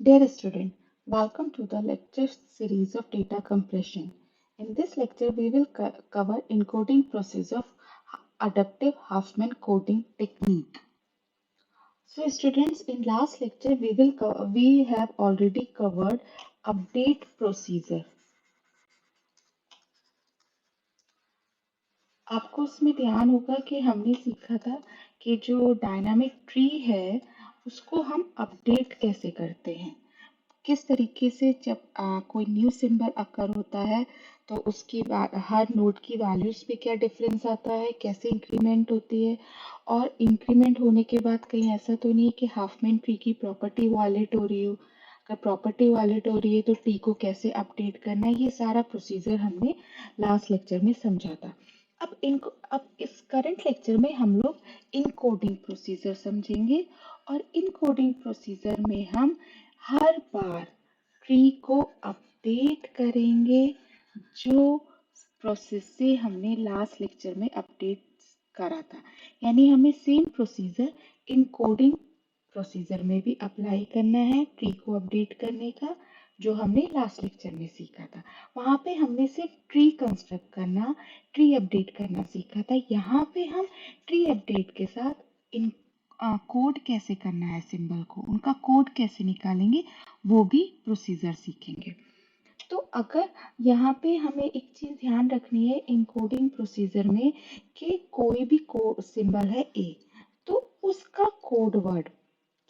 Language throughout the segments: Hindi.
Dear student, welcome to the lecture series of data compression. In this lecture, we will cover encoding process of adaptive Huffman coding technique. So, students, in last lecture, we have already covered update procedure. आपको उसमें ध्यान होगा कि हमने सीखा था कि जो डायनामिक ट्री है उसको हम अपडेट कैसे करते हैं, किस तरीके से जब कोई न्यू सिंबल अकर होता है तो उसकी हर नोड की वैल्यूज पे क्या डिफरेंस आता है, कैसे इंक्रीमेंट होती है, और इंक्रीमेंट होने के बाद कहीं ऐसा तो नहीं कि हाफमैन ट्री की प्रॉपर्टी वायलेट हो रही हो। अगर प्रॉपर्टी वायलेट हो रही है तो ट्री को कैसे अपडेट करना है, ये सारा प्रोसीजर हमने लास्ट लेक्चर में समझा था। अब इस करंट लेक्चर में हम लोग इनकोडिंग प्रोसीजर समझेंगे, और इनकोडिंग प्रोसीजर में हम हर बार ट्री को अपडेट करेंगे जो प्रोसेस से हमने लास्ट लेक्चर में अपडेट करा था। यानी हमें सेम प्रोसीजर इनकोडिंग प्रोसीजर में भी अप्लाई करना है ट्री को अपडेट करने का, जो हमने लास्ट लेक्चर में सीखा था। वहां पे हमने सिर्फ ट्री कंस्ट्रक्ट करना, ट्री अपडेट करना सीखा था। यहाँ पे हम ट्री अपडेट के साथ इन कोड कैसे करना है, सिंबल को उनका कोड कैसे निकालेंगे, वो भी प्रोसीजर सीखेंगे। तो अगर यहाँ पे हमें एक चीज ध्यान रखनी है इनकोडिंग प्रोसीजर में कि कोई भी सिंबल है ए, तो उसका कोड वर्ड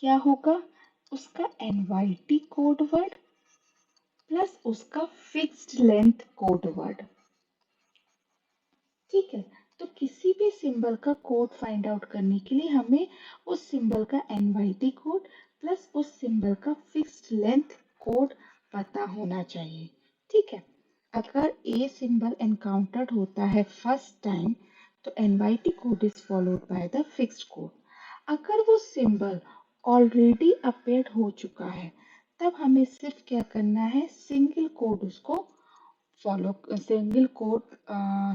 क्या होगा, उसका एनवाईटी कोड वर्ड प्लस उसका फिक्स्ड लेंथ कोड वर्ड। ठीक है, तो किसी भी सिंबल का कोड फाइंड आउट करने के लिए हमें उस सिंबल का एनवाईटी कोड प्लस उस सिंबल का फिक्स्ड लेंथ कोड पता होना चाहिए। ठीक है, अगर ए सिंबल एनकाउंटर्ड होता है फर्स्ट टाइम तो NYT code is followed by the fixed code. अगर वो सिंबल ऑलरेडी अपेयर्ड हो चुका है तब हमें सिर्फ क्या करना है, सिंगल कोड उसको फॉलो, सिंगल कोड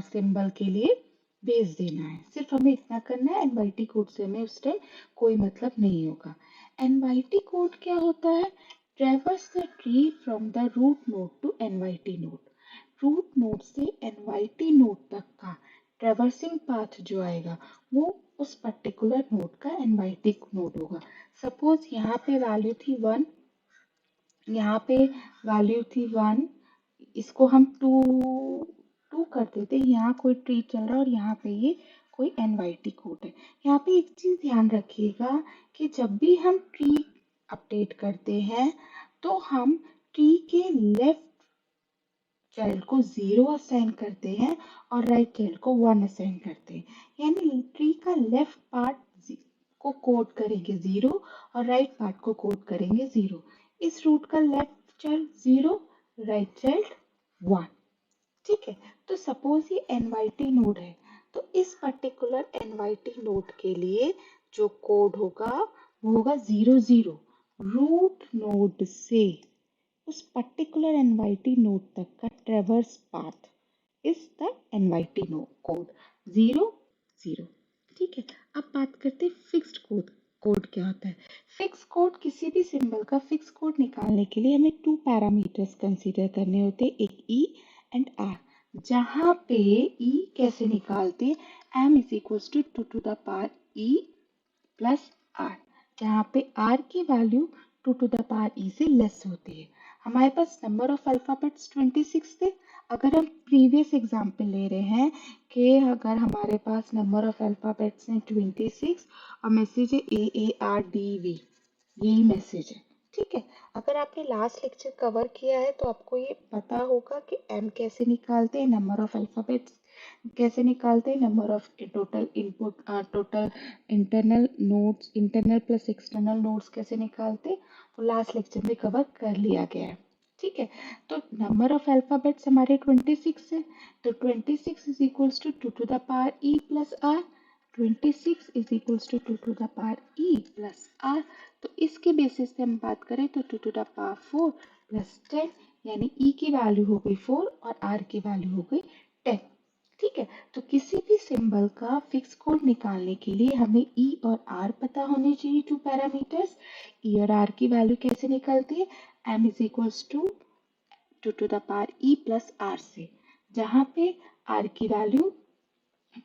सिंबल के लिए भेज देना है। सिर्फ हमें इतना करना है, एनवाईटी कोड से हमें उस टाइम कोई मतलब नहीं होगा। एनवाईटी कोड क्या होता है, traverse the tree from the root node to NYT node. Root node से एनवाईटी नोड तक का ट्रेवर्सिंग पाथ जो आएगा वो उस पर्टिकुलर नोड का एनवाईटी नोड होगा। सपोज यहाँ पे वैल्यू थी 1, यहाँ पे वैल्यू थी 1, इसको हम टू टू कर देते, यहाँ कोई ट्री चल रहा है और यहाँ पे ये कोई एनवाईटी कोड है। यहाँ पे एक चीज ध्यान रखिएगा कि जब भी हम ट्री अपडेट करते हैं तो हम ट्री के लेफ्ट चाइल्ड को 0 असाइन करते हैं और राइट चाइल्ड को 1 असाइन करते हैं। यानी ट्री का लेफ्ट पार्ट को कोड करेंगे 0 और राइट पार्ट को कोड करेंगे 0। इस रूट का लेफ्ट चाइल्ड 0, राइट चाइल्ड 1। ठीक है, तो सपोज ये एनवाईटी नोड है, तो इस पर्टिकुलर एनवाईटी नोड के लिए जो कोड होगा वो होगा 0 0। रूट नोड से उस पर्टिकुलर एनवाईटी नोड तक का ट्रेवर्स path is the NYT node code 0 0। ठीक है, अब बात करते हैं फिक्स्ड कोड। कोड क्या होता है, फिक्स कोड, किसी भी सिंबल का फिक्स कोड निकालने के लिए हमें 2 पैरामीटर्स कंसीडर करने होते हैं, एक ई एंड आर। जहाँ पे ई कैसे निकालते, M is equals to 2 to the power E plus R, जहाँ पे आर की value 2 to the power E से लेस होती है। हमारे पास नंबर ऑफ अल्फाबेट्स 26 थे। अगर हम प्रीवियस एग्जाम्पल ले रहे हैं कि अगर हमारे पास नंबर ऑफ अल्फाबेट्स हैं 26 और मैसेज है AARDV, यही मैसेज है। ठीक है, अगर आपने लास्ट लेक्चर कवर किया है तो आपको ये पता होगा कि एम कैसे निकालते हैं, नंबर ऑफ अल्फाबेट्स कैसे निकालते हैं, number of total input, total internal nodes, internal plus external nodes कैसे निकालते हैं, वो लास्ट लेक्चर में कवर कर लिया गया है। ठीक है, तो नंबर ऑफ अल्फाबेट्स हमारे 26 है, तो 26 is equals to 2 to the power E plus R. 26 is equals to 2 to the power E plus R. तो इसके बेसिस पे हम बात करें तो 2 टू द पावर 4 प्लस 10, यानी ई की वैल्यू हो गई 4 और आर की वैल्यू हो गई 10। ठीक है, तो किसी भी सिंबल का फिक्स कोड निकालने के लिए हमें ई और आर पता होने चाहिए, टू पैरामीटर्स। ई और आर की वैल्यू कैसे निकलती है, M is equals to two the power E plus R से, जहां पे आर की value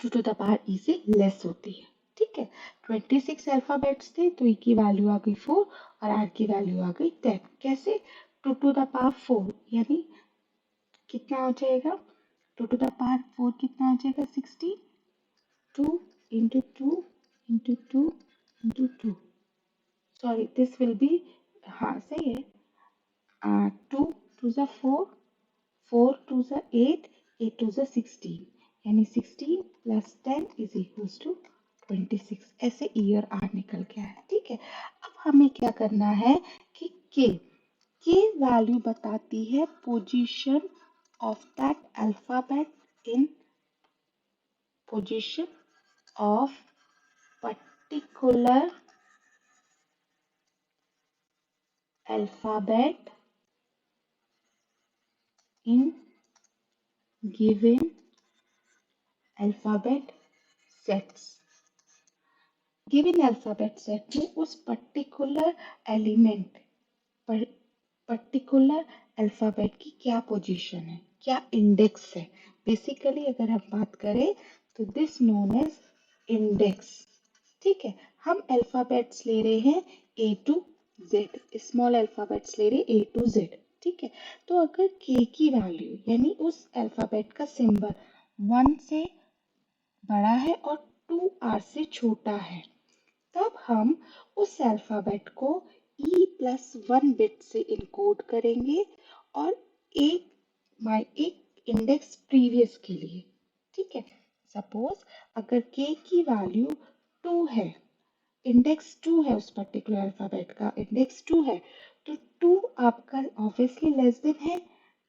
two the power E से लेस होती है। ठीक है, 26 अल्फाबेट्स थे तो ई की वैल्यू आ गई 4 और आर की वैल्यू आ गई 10। कैसे, टू द पावर 4 यानी कितना हो जाएगा, टू द पावर 4 कितना हो जाएगा, 16, 2 into 2 into 2 into 2, sorry this will be, हाँ सही है, 2 to the 4, 4 to the 8, 8 to the 16, यानी 16 plus 10 is equals to 26। ऐसे ई और आर निकल गया है। ठीक है, अब हमें क्या करना है कि के वैल्यू बताती है position of that alphabet in position of particular alphabet in given alphabet sets। Given alphabet set में उस पर्टिकुलर एलिमेंट पर पर्टिकुलर अल्फाबेट की क्या पोजीशन है, क्या इंडेक्स है। बेसिकली अगर हम बात करें तो दिस नोन एज इंडेक्स। ठीक है, हम अल्फाबेट्स ले रहे हैं ए टू जेड, स्मॉल अल्फाबेट्स ले रहे हैं ए टू जेड। ठीक है, तो अगर के की वैल्यू यानी उस अल्फाबेट का सिंबल 1 से बड़ा है और 2R से छोटा है, तब हम उस अल्फाबेट को E+1 बिट से इनकोड करेंगे और एक इंडेक्स प्रीवियस के लिए। ठीक है, सपोज अगर के की वैल्यू 2 है, इंडेक्स 2 है, उस पर्टिकुलर अल्फाबेट का इंडेक्स 2 है, तो 2 आपका ऑब्वियसली लेस देन है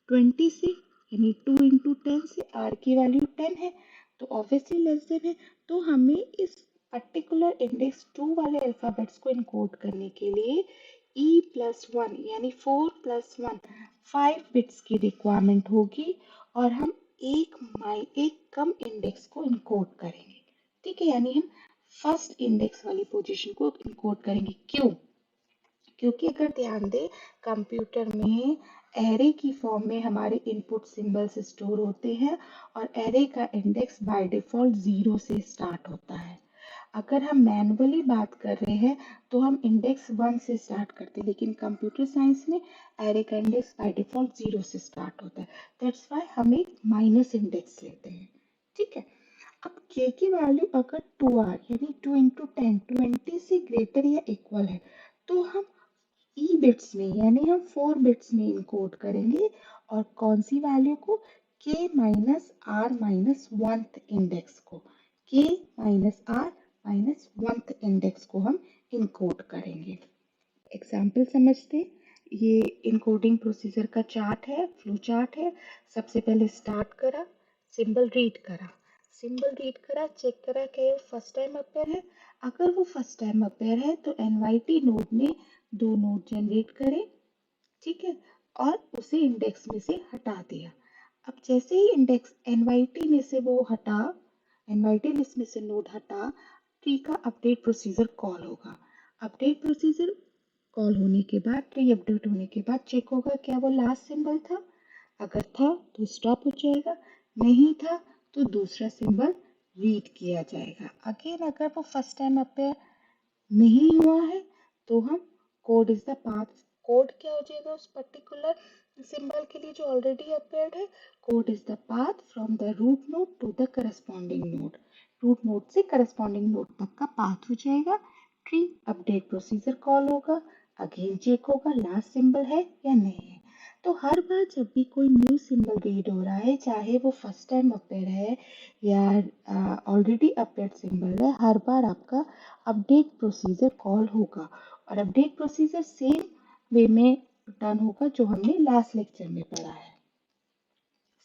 20 से, यानी 2 into 10 से आर की वैल्यू 10 है तो ऑब्वियसली लेस देन है। तो हमें इस पर्टिकुलर इंडेक्स 2 वाले अल्फाबेट्स को इनकोड करने के लिए E+1 यानी 4+1 5 बिट्स की रिक्वायरमेंट होगी और हम एक कम इंडेक्स को इनकोड करेंगे। ठीक है, यानी हम फर्स्ट इंडेक्स वाली पोजीशन को इनकोड करेंगे। क्यों, क्योंकि अगर ध्यान दें कंप्यूटर में एरे की फॉर्म में हमारे इनपुट सिंबल्स स्टोर होते हैं और एरे का इंडेक्स बाय डिफॉल्ट 0 से स्टार्ट होता है। अगर हम मैनुअली बात कर रहे हैं तो हम इंडेक्स 1 से स्टार्ट करते हैं, लेकिन कंप्यूटर साइंस में एरे का इंडेक्स बाय डिफॉल्ट 0 से स्टार्ट होता है। दैट्स व्हाई हम एक माइनस इंडेक्स लेते हैं। ठीक है, अब के की वैल्यू अगर 2R यानी 2 into 10 20 से ग्रेटर या इक्वल है तो हम ई बिट्स में यानी हम 4 बिट्स में इनकोड करेंगे और कौन सी वैल्यू को, के माइनस आर माइनस वंथ इंडेक्स को, के माइनस आर माइनस वंथ इंडेक्स को हम इनकोड करेंगे। एग्जाम्पल समझते हैं। ये इनकोडिंग प्रोसीजर का चार्ट है, फ्लो चार्ट है। सबसे पहले स्टार्ट करा, सिंबल रीड करा, सिंबल रीड करा, चेक करा कि वो फर्स्ट टाइम अपेयर है। अगर वो फर्स्ट टाइम अपेयर है तो एनवाईटी नोड ने 2 नोड जनरेट करे। ठीक है, और उसे इंडेक्स में से हटा दिया। अब जैसे ही इंडेक्स एनवाईटी में से वो हटा, एनवाईटी लिस्ट में से नोड हटा, ट्री का अपडेट प्रोसीजर कॉल होगा। अपडेट प्रोसीजर कॉल होने के बाद, ट्री अपडेट होने के बाद चेक होगा क्या वो लास्ट सिंबल था। अगर था तो स्टॉप हो जाएगा, नहीं था तो दूसरा सिंबल रीड किया जाएगा। अगेन अगर वो फर्स्ट टाइम अपेयर नहीं हुआ है तो हम code is the path, code क्या हो जाएगा उस पर्टिकुलर सिंबल के लिए जो ऑलरेडी अपेयर्ड है, code is the path from the root node to the corresponding node, root node से करस्पॉन्डिंग नोड तक का पाथ हो जाएगा। ट्री अपडेट प्रोसीजर कॉल होगा, अगेन चेक होगा लास्ट सिंबल है या नहीं है। तो हर बार जब भी कोई न्यू सिंबल रीड हो रहा है, चाहे वो फर्स्ट टाइम अपेयर है या ऑलरेडी अपेयर्ड सिंबल है, हर बार आपका अपडेट प्रोसीजर कॉल होगा और अपडेट प्रोसीजर सेम वे में डन होगा जो हमने लास्ट लेक्चर में पढ़ा है।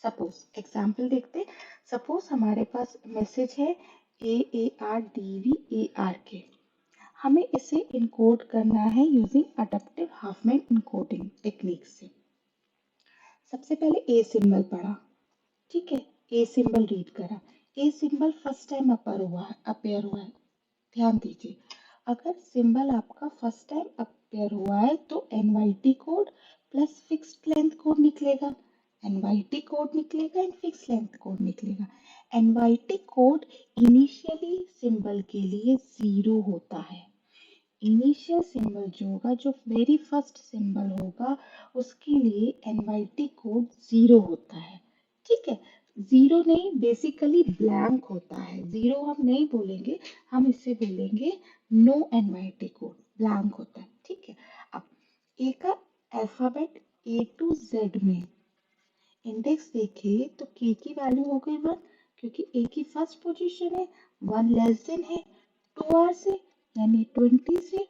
सपोज एग्जाम्पल देखते, सपोज हमारे पास मैसेज है AARDVARK, हमें इसे इनकोड करना है using adaptive Hopman encoding technique से। सबसे पहले ए सिंबल पढ़ा, ठीक है, ए सिंबल रीड करा, a symbol first time appear हुआ है। ध्यान दीजिए, अगर सिंबल आपका फर्स्ट टाइम अपेयर हुआ है तो NYT code plus fixed length code निकलेगा, एनवाईटी कोड निकलेगा एंड फिक्स्ड लेंथ कोड निकलेगा। एनवाईटी कोड इनिशियली सिंबल के लिए 0 होता है। इनिशियल सिंबल जो होगा, जो वेरी फर्स्ट सिंबल होगा, उसके लिए एनवाईटी कोड 0 होता है। ठीक है, 0 नहीं, बेसिकली ब्लैंक होता है। 0 हम नहीं बोलेंगे, हम इसे बोलेंगे नो एनवाईटी कोड, ब्लैंक होता है। ठीक है, अब ए का अल्फाबेट ए टू जेड में इंडेक्स देखें तो के की वैल्यू हो गई 1, क्योंकि ए की फर्स्ट पोजीशन है, 1 लेस देन है 2r से, यानी 20 से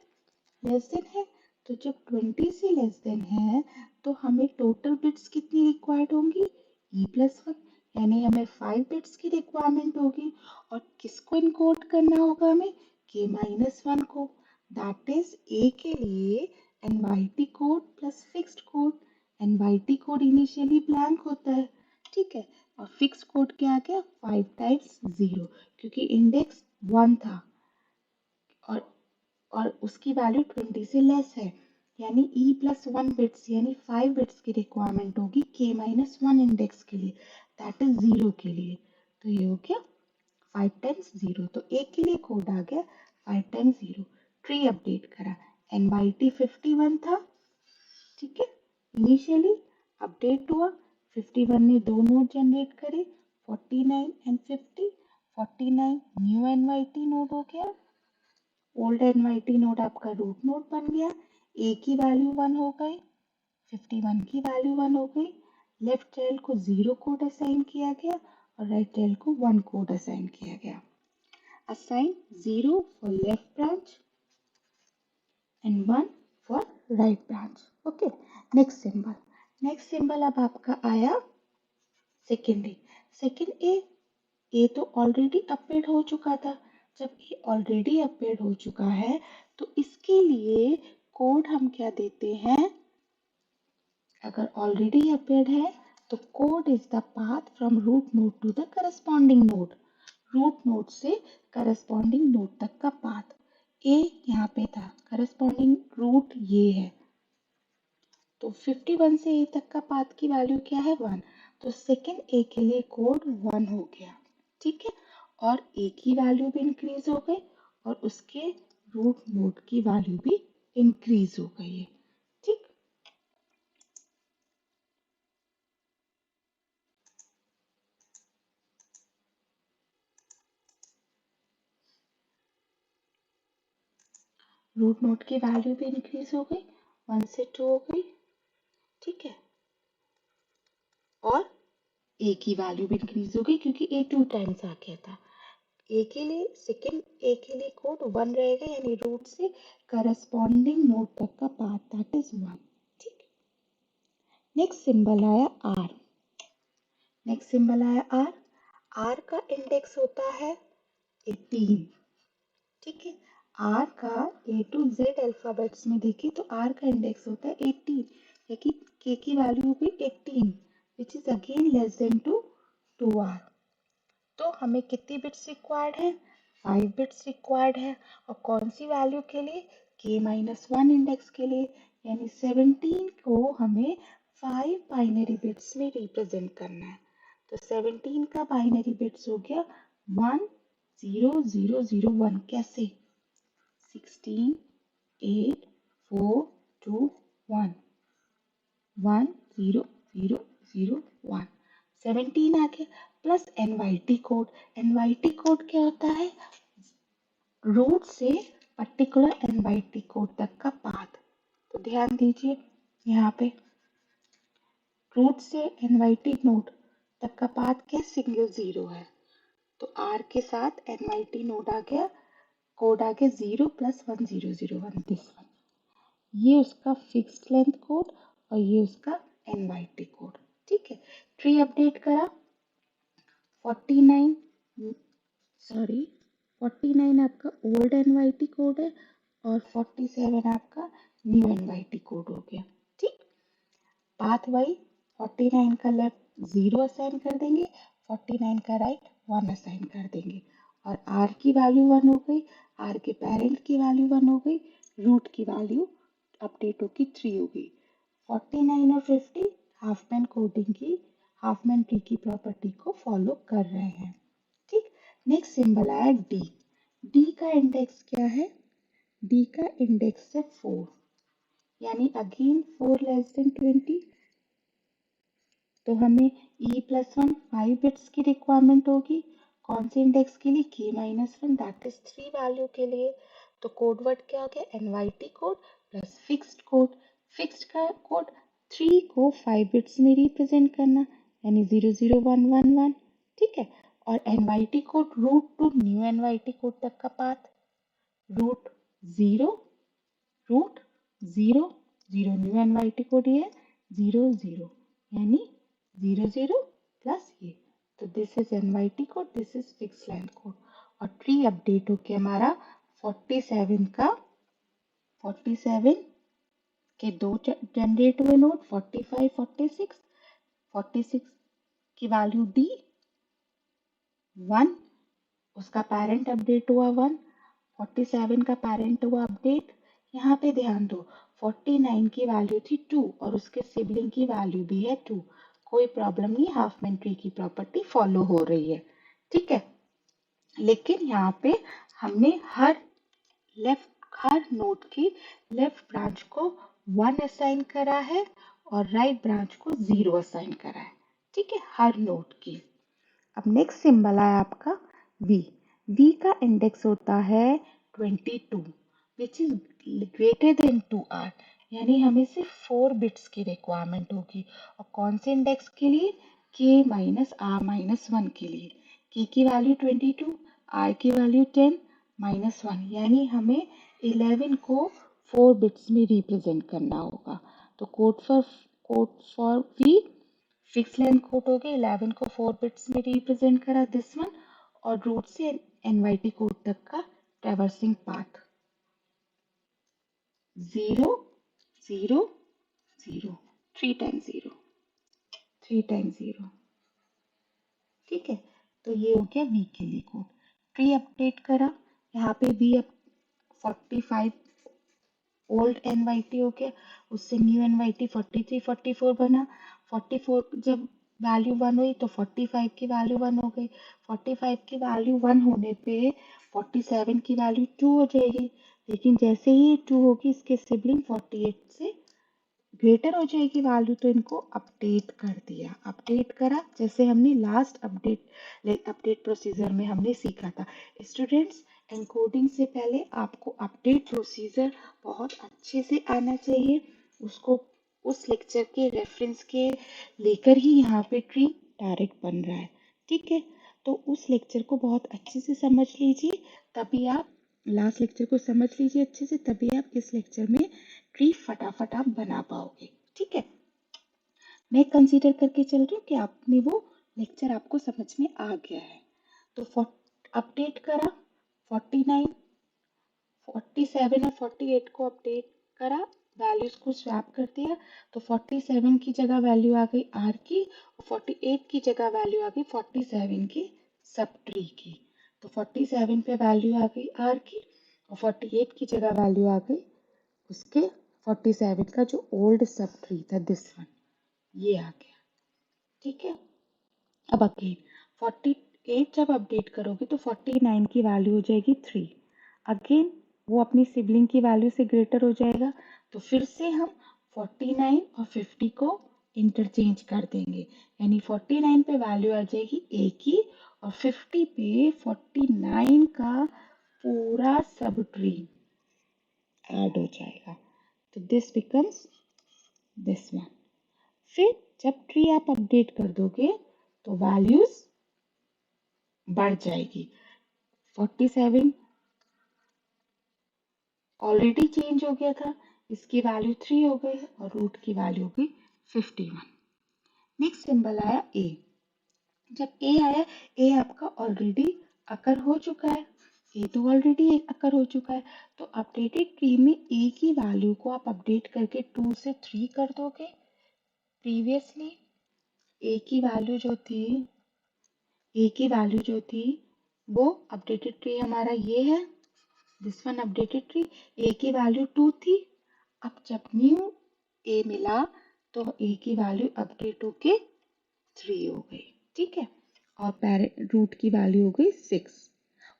लेस देन है। तो जब 20 से लेस देन है तो हमें टोटल बिट्स कितनी रिक्वायर्ड होंगी, e+1, यानी हमें 5 बिट्स की रिक्वायरमेंट होगी। और किसको इनकोड करना होगा हमें, k-1 को। दैट इज ए के लिए NYT code plus fixed code. NYT code initially blank होता है, ठीक है, और फिक्स कोड क्या आ गया, 5 टाइम्स 0, क्योंकि इंडेक्स 1 था और उसकी वैल्यू 20 से लेस है, यानी e+1 बिट्स यानी 5 बिट्स की रिक्वायरमेंट होगी k-1 इंडेक्स के लिए, दैट इज 0 के लिए। तो ये हो गया 5 टाइम्स 0, तो एक के लिए कोड आ गया 5 टाइम्स 0। ट्री अपडेट करा, एनवाईटी 51 था, ठीक है, इनिशियली अपडेट हुआ, 51 ने 2 नोड जनरेट करे, 49 एंड 50, 49 न्यू एनवाईटी नोड हो गया, ओल्ड एनवाईटी नोड आपका रूट नोड बन गया, ए की वैल्यू 1 हो गई, 51 की वैल्यू 1 हो गई, लेफ्ट चाइल्ड को 0 कोड असाइन किया गया और राइट चाइल्ड को 1 कोड असाइन किया गया। Assign 0 for left branch and 1 for right branch. Okay, next symbol अब आपका आया सेकेंड ए। सेकेंड ए तो ऑलरेडी अपडेट हो चुका था। जब ये ऑलरेडी अपडेट हो चुका है तो इसके लिए कोड हम क्या देते हैं, अगर ऑलरेडी अपडेट है तो code is the path from root node to the corresponding node. Root node से करस्पॉन्डिंग नोड तक का पाथ, ए यहाँ पे था, करस्पॉन्डिंग रूट ये है, तो 51 से ए तक का पाथ की वैल्यू क्या है, 1, तो सेकेंड ए के लिए कोड 1 हो गया। ठीक है, और ए की वैल्यू भी इंक्रीज हो गई और उसके रूट नोड की वैल्यू भी इंक्रीज हो गई है। ठीक, रूट नोड की वैल्यू भी इंक्रीज हो गई, 1 से 2 हो गई। ठीक है, और ए की वैल्यू भी इंक्रीज हो गई क्योंकि ए 2 टाइम्स आ गया था। ए के लिए सेकेंड ए के लिए कोड 1 रहेगा, यानी रूट से करस्पॉन्डिंग नोड तक का पाथ, दैट इज 1। ठीक, नेक्स्ट सिंबल आया आर। नेक्स्ट सिंबल आया आर। आर का इंडेक्स होता है 18। ठीक है, आर का ए टू जेड अल्फाबेट्स में देखिए तो आर का इंडेक्स होता है 18, लेकिन के की वैल्यू भी 18, which is again less than two 2r। तो हमें कितनी बिट्स रिक्वायर्ड है, 5 बिट्स रिक्वायर्ड है, और कौन सी वैल्यू के लिए, k-1 इंडेक्स के लिए, यानी 17 को हमें 5 बाइनरी बिट्स में रिप्रेजेंट करना है। तो 17 का बाइनरी बिट्स हो गया 1 0 0 0 1, कैसे, 16 8 4 2 1 1 0 0 0 1, 17 आ गया, plus NYT code. NYT code क्या होता है, रूट से पर्टिकुलर एनवाईटी कोड तक का पाथ। तो ध्यान दीजिए, यहाँ पे रूट से एनवाईटी नोड तक का पाथ क्या, सिंगल 0 है, तो आर के साथ एनवाईटी नोड आ गया, कोड आ गया 0 + 1 0 0 1, दिस वन, ये उसका फिक्स्ड लेंथ कोड और ये उसका एनवाईटी कोड। ठीक है, ट्री अपडेट करा, 49 सॉरी 49 आपका ओल्ड एनवाईटी कोड है और 47 आपका न्यू एनवाईटी कोड हो गया। ठीक, पाथ वाई 49 का लेफ्ट 0 असाइन कर देंगे, 49 का राइट 1 असाइन कर देंगे और r की वैल्यू 1 हो गई, r के पेरेंट की वैल्यू 1 हो गई, रूट की वैल्यू अपडेट होगी 3 हो गई। 49 और 50 हाफमैन कोडिंग की हाफमैन ट्री की प्रॉपर्टी को फॉलो कर रहे हैं। ठीक, नेक्स्ट सिंबल आया डी। डी का इंडेक्स क्या है? डी का इंडेक्स है 4, यानी अगेन 4 लेस देन 20, तो हमें e+1 5 बिट्स की रिक्वायरमेंट होगी। कौन से इंडेक्स के लिए? k-1 दैट इज 3 वैल्यू के लिए। तो कोड वर्ड क्या हो गया? NYT code plus fixed code. Fixed का कोड 3 को 5 बिट्स में रिप्रेजेंट करना, यानी 00111। ठीक है, और NYT code root to new NYT code तक का path, root 0 root 0 new NYT code ये है 0 यानी 0 प्लस ये, तो this is NYT code, this is fix length code. और ट्री अपडेट होके हमारा 47 का 47 के दो जनरेट हुए नोड 45 46, 46 की वैल्यू D 1, उसका पेरेंट अपडेट हुआ 1, 47 का पेरेंट हुआ अपडेट। यहाँ पे ध्यान दो 49 की वैल्यू थी 2 और उसके सिबलिंग की वैल्यू भी है 2, कोई प्रॉब्लम नहीं, हाफमैन ट्री की प्रॉपर्टी फॉलो हो रही है। ठीक है, लेकिन यहाँ पे हमने हर नोड की लेफ्ट ब्रांच को 1 असाइन करा है और राइट ब्रांच को 0 असाइन करा है। ठीक है, हर नोड की। अब नेक्स्ट सिंबल है आपका V। V का इंडेक्स होता है 22 which is greater than 2R, यानी हमें सिर्फ 4 बिट्स की रिक्वायरमेंट होगी। और कौन से इंडेक्स के लिए? k-r-1 के लिए। k की वैल्यू 22, r की वैल्यू 10 -1, यानी हमें 11 को 4 बिट्स में रिप्रेजेंट करना होगा। तो code for V fix length code हो गया, 11 को 4 बिट्स में रिप्रेजेंट करा दिस वन, और रूट से NYT कोड तक का ट्रैवर्सिंग पाथ 0 0 0, 3 टाइम्स 0, 3 टाइम्स 0। ठीक है, तो ये हो गया V के लिए कोड। ट्री अपडेट करा, यहाँ पे V 45 ओल्ड NYT हो गया, उससे न्यू NYT 43 44 बना। 44 जब वैल्यू 1 हुई तो 45 की वैल्यू 1 हो गई, 45 की वैल्यू 1 होने पे 47 की वैल्यू 2 हो जाएगी, लेकिन जैसे ही 2 होगी इसके सिबलिंग 48 से ग्रेटर हो जाएगी वैल्यू, तो इनको अपडेट कर दिया। अपडेट करा जैसे हमने लास्ट अपडेट प्रोसीजर में हमने सीखा था। स्टूडेंट्स, एनकोडिंग से पहले आपको अपडेट प्रोसीजर बहुत अच्छे से आना चाहिए, उसको उस लेक्चर के रेफरेंस के लेकर ही यहाँ पे ट्री डायरेक्ट बन रहा है। ठीक है, तो उस लेक्चर को बहुत अच्छे से समझ लीजिए, तभी आप लास्ट लेक्चर को समझ लीजिए अच्छे से, तभी आप इस लेक्चर में ट्री फटाफट आप बना पाओगे। ठीक है, मैं कंसीडर करके चल रही हूँ कि आपने वो लेक्चर आपको समझ में आ गया है। तो अपडेट करा 49 47 और 48 को अपडेट करा, वैल्यूज को स्वैप कर दिया, तो 47 की जगह वैल्यू आ गई R की और 48 की जगह वैल्यू आ गई 47 की सब ट्री की। तो 47 पे वैल्यू आ गई R की और 48 की जगह वैल्यू आ गई उसके 47 का जो ओल्ड सब ट्री था दिस वन, ये आ गया। ठीक है, अब अगेन 48 जब अपडेट करोगे तो 49 की वैल्यू हो जाएगी 3, अगेन वो अपनी सिबलिंग की वैल्यू से ग्रेटर हो जाएगा, तो फिर से हम 49 और 50 को इंटरचेंज कर देंगे, यानी 49 पे वैल्यू आ जाएगी A की और 50 पे 49 का पूरा सब ट्री ऐड हो जाएगा, तो दिस बिकम्स दिस वन। फिर जब ट्री आप अपडेट कर दोगे तो वैल्यूज बढ़ जाएगी। 47 ऑलरेडी चेंज हो गया था, इसकी वैल्यू 3 हो गई और रूट की वैल्यू हो गई 51। नेक्स्ट सिंबल आया ए। जब ए आया, ए आपका ऑलरेडी अकर हो चुका है, ए तो ऑलरेडी अकर हो चुका है, तो अपडेटेड ट्री में ए की वैल्यू को आप अपडेट करके 2 से 3 कर दोगे। प्रीवियसली ए की वैल्यू जो थी ए की वैल्यू जो थी वो अपडेटेड ट्री हमारा ये है, दिस वन अपडेटेड ट्री। ए की वैल्यू 2 थी, अब जब न्यू ए मिला तो ए की वैल्यू अपडेट होके 3 हो गई, ठीक है। और पेरेंट रूट की वैल्यू हो गई 6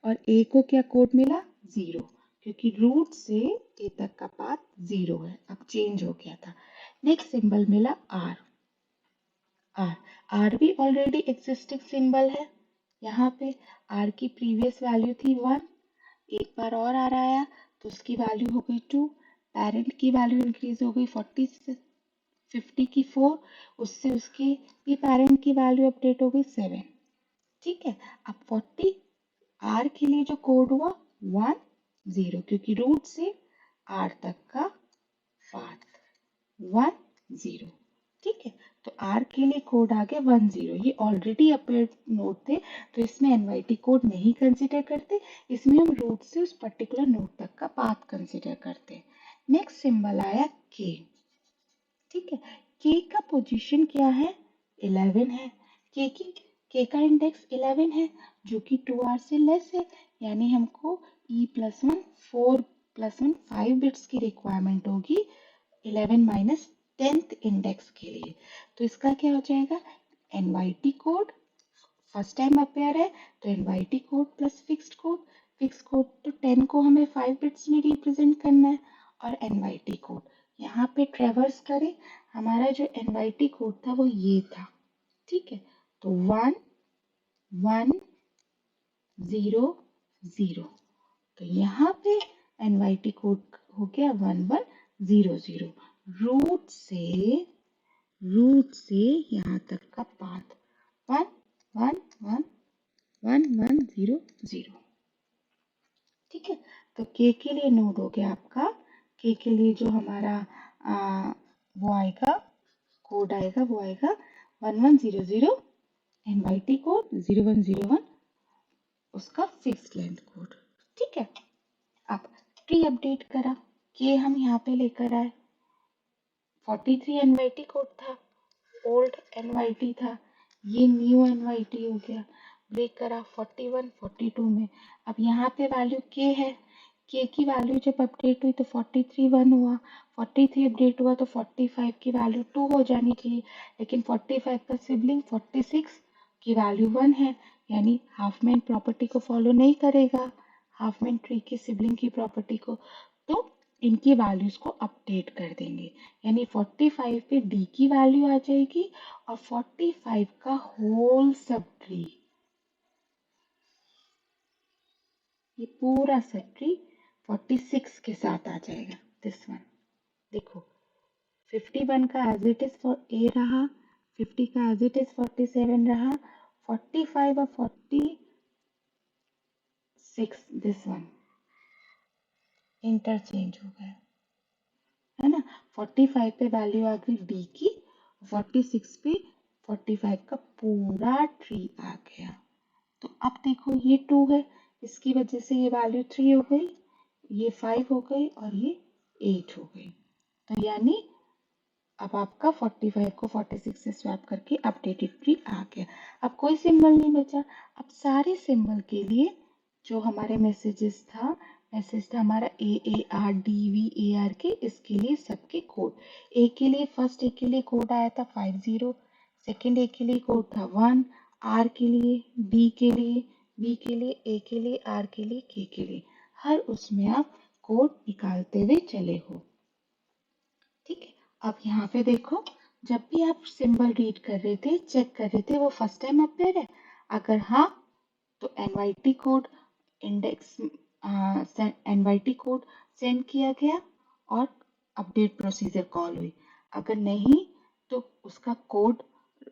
और ए को क्या कोड मिला 0, क्योंकि रूट से ए तक का पाथ 0 है, अब चेंज हो गया था। नेक्स्ट सिंबल मिला आर। आर आर भी ऑलरेडी एग्जिस्टिंग सिंबल है। यहाँ पे आर की प्रीवियस वैल्यू थी 1, एक बार और आर आया तो उसकी वैल्यू हो गई 2, पेरेंट की वैल्यू इंक्रीज हो गई 50 की 4, उससे उसकी ये पेरेंट की वैल्यू अपडेट हो गई 7, ठीक है। अब 40 आर के लिए जो कोड हुआ 1 0, क्योंकि रूट से आर तक का पाथ 1 0, ठीक है। तो आर के लिए कोड आ गया 1 0, ये ऑलरेडी अपडेट नोड थे तो इसमें एनवाईटी कोड नहीं कंसिडर करते, इसमें हम रूट से उस पर्टिकुलर नोड तक का पाथ कंसिडर करते हैं। नेक्स्ट सिंबल आया के, ठीक है। के का पोजीशन क्या है 11 है, के का इंडेक्स 11 है जो कि 2r से लेस है, यानी हमको e प्लस 1 4 प्लस 1 5 बिट्स की रिक्वायरमेंट होगी 11 माइनस 10th इंडेक्स के लिए। तो इसका क्या हो जाएगा NYT code, first time appear है तो NYT code plus fixed code तो 10 को हमें 5 बिट्स में रिप्रेजेंट करना है, और एनवाईटी कोड यहाँ पे ट्रेवर्स करें, हमारा जो एनवाईटी कोड था वो ये था, ठीक है। तो 1 1 0 0, तो यहाँ पे एनवाईटी कोड हो गया 1 1 0 0, रूट से यहाँ तक का पाथ 1 1 1 1 1 0 0, ठीक है। तो के के लिए नोड हो गया आपका, के के लिए जो हमारा वो आएगा कोड आएगा वो आएगा 1100 एनवाईटी कोड 0101 उसका फिक्स लेंथ कोड, ठीक है। अब ट्री अपडेट करा, के हम यहाँ पे लेकर आए, 43 एनवाईटी कोड था, ओल्ड एनवाईटी था, ये न्यू एनवाईटी हो गया, ब्रेक करा 41 42 में। अब यहाँ पे वैल्यू के है, के की वैल्यू जब अपडेट हुई तो 43 1 हुआ, 43 अपडेट हुआ तो 45 की वैल्यू 2 हो जानी चाहिए, लेकिन 45 का सिबलिंग 46 की वैल्यू 1 है, यानी हाफमैन प्रॉपर्टी को फॉलो नहीं करेगा, हाफमैन ट्री की सिबलिंग की प्रॉपर्टी को, तो इनकी वैल्यूज को अपडेट कर देंगे, यानी 45 पे डी की वैल्यू आ जाएगी और 45 का होल सब ट्री, ये पूरा सब ट्री 46 के साथ आ जाएगा, दिस वन देखो 51 का एज इट इज फॉर ए रहा, 50 का एज इट इज 47 रहा, 45 और 46 दिस वन इंटरचेंज हो गया, है ना। 45 पे वैल्यू आ गई डी की, 46 पे 45 का पूरा ट्री आ गया। तो अब देखो ये 2 है, इसकी वजह से ये वैल्यू 3 हो गई, ये 5 हो गई और ये 8 हो गई, तो यानी अब आपका 45 को 46 से स्वैप करके अपडेटेड ट्री आ गया। अब कोई सिंबल नहीं बचा, अब सारे सिंबल के लिए जो हमारे मैसेज था हमारा AARDVAR के, इसके लिए सबके कोड, ए के लिए फर्स्ट ए के लिए कोड आया था 50, सेकेंड ए के लिए कोड था 1, आर के लिए, डी के लिए, बी के लिए, ए के लिए, आर के लिए, के के लिए, हर उसमें आप कोड निकालते हुए चले हो, ठीक है। अब यहाँ पे देखो, जब भी आप सिंबल रीड कर रहे थे चेक कर रहे थे वो फर्स्ट टाइम अपेयर है, अगर हाँ तो NYT code index NYT code send किया गया और अपडेट प्रोसीजर कॉल हुई, अगर नहीं तो उसका कोड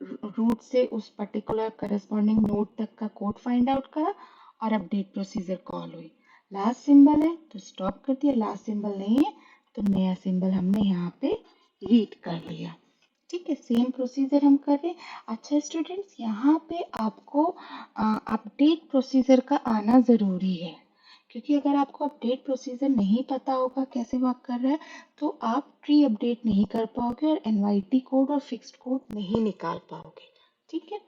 रूट से उस पर्टिकुलर करस्पॉन्डिंग नोड तक का कोड फाइंड आउट करा और अपडेट प्रोसीजर कॉल हुई। लास्ट सिंबल है तो स्टॉप कर दिया, लास्ट सिंबल नहीं है तो नया सिंबल हमने यहाँ पे रीड कर लिया, ठीक है। सेम प्रोसीजर हम कर रहे हैं। अच्छा स्टूडेंट्स, यहाँ पे आपको अपडेट प्रोसीजर का आना ज़रूरी है, क्योंकि अगर आपको अपडेट प्रोसीजर नहीं पता होगा कैसे वर्क कर रहा है तो आप ट्री अपडेट नहीं कर पाओगे और एनवाईटी कोड और फिक्स्ड कोड नहीं निकाल पाओगे, ठीक है।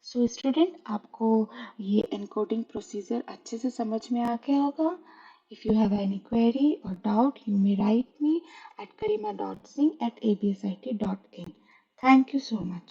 सो स्टूडेंट, आपको ये एनकोडिंग प्रोसीजर अच्छे से समझ में आ गया होगा। If you have any query और doubt, you may write me at karima.singh@absit.in. Thank you so much.